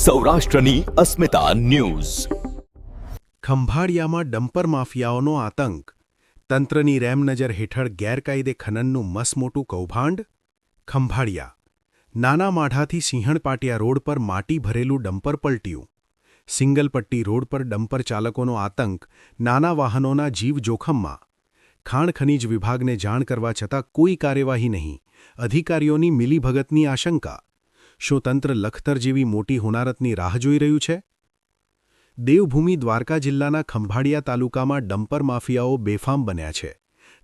સૌરાષ્ટ્રની અસ્મિતા news. ખંભાળિયામાં dumper માફિયાઓનો આતંક. તંત્રની રેમનજર હેઠળ ગેરકાયદે ખનનનું મસમોટું કૌભાંડ. ખંભાળિયા નાના માઢાથી સિંહણપાટિયા રોડ પર માટી ભરેલું ડમ્પર પલટ્યું. સિંગલપટ્ટી રોડ પર ડમ્પર ચાલકોનો આતંક, નાના વાહનોના જીવ જોખમમાં. ખાણ ખનીજ વિભાગને જાણ કરવા છતાં કોઈ કાર્યવાહી નહીં. અધિકારીઓની મિલીભગતની આશંકા. શું તંત્ર લખતર જેવી મોટી હોનારતની રાહ જોઈ રહ્યું છે? દેવભૂમિ દ્વારકા જિલ્લાના ખંભાળિયા તાલુકામાં ડમ્પર માફિયાઓ બેફામ બન્યા છે.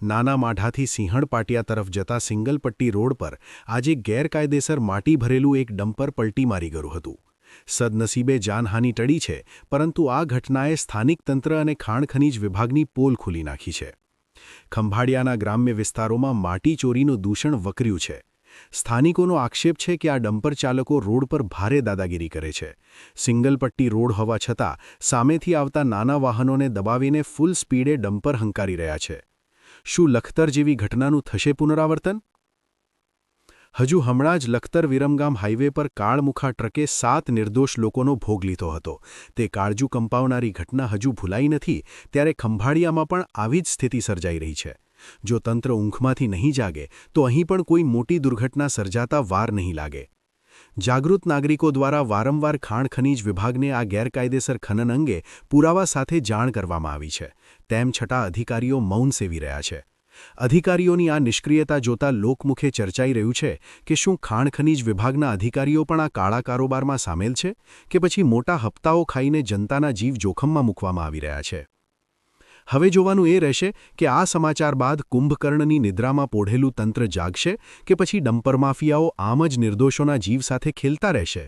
નાના માઢાથી સિંહણપાટિયા તરફ જતા સિંગલપટ્ટી રોડ પર આજે ગેરકાયદેસર માટી ભરેલું એક ડમ્પર પલટી મારી ગયું હતું. સદનસીબે જાનહાનિ ટળી છે, પરંતુ આ ઘટનાએ સ્થાનિક તંત્ર અને ખાણ ખનીજ વિભાગની પોલ ખોલી નાખી છે. ખંભાળિયાના ગ્રામ્ય વિસ્તારોમાં માટી ચોરીનું દૂષણ વકર્યું છે. સ્થાનિકોનો આક્ષેપ છે કે આ ડમ્પર ચાલકો રોડ પર ભારે દાદાગીરી કરે છે. સિંગલપટ્ટી રોડ હોવા છતાં સામેથી આવતા નાના વાહનોને દબાવીને ફૂલ સ્પીડે ડમ્પર હંકારી રહ્યા છે. શું લખતર જેવી ઘટનાનું થશે પુનરાવર્તન? હજુ હમણાં જ લખતર વિરમગામ હાઇવે પર કાળમુખા ટ્રકે 7 નિર્દોષ લોકોનો ભોગ લીધો હતો. તે કાળજુ કંપાવનારી ઘટના હજુ ભૂલાઈ નથી, ત્યારે ખંભાળિયામાં પણ આવી જ સ્થિતિ સર્જાઈ રહી છે. જો તંત્ર ઊંઘમાંથી નહીં જાગે તો અહીં પણ કોઈ મોટી દુર્ઘટના સર્જાતા વાર નહીં લાગે. જાગૃત નાગરિકો દ્વારા વારંવાર ખાણ ખનીજ વિભાગને આ ગેરકાયદેસર ખનન અંગે પુરાવા સાથે જાણ કરવામાં આવી છે. તેમ છતાં અધિકારીઓ મૌન સેવી રહ્યા છે. અધિકારીઓની આ નિષ્ક્રિયતા જોતા લોકમુખે ચર્ચાઈ રહ્યું છે કે શું ખાણ ખનીજ વિભાગના અધિકારીઓ પણ આ કાળા કારોબારમાં સામેલ છે, કે પછી મોટા હપ્તાઓ ખાઈને જનતાના જીવ જોખમમાં મૂકવામાં આવી રહ્યા છે? હવે જોવાનું એ રહેશે કે આ સમાચાર બાદ કુંભકર્ણની નિદ્રામાં પોઢેલું તંત્ર જાગશે કે પછી ડમ્પર માફિયાઓ આમ જ નિર્દોષોના જીવ સાથે ખેલતા રહેશે.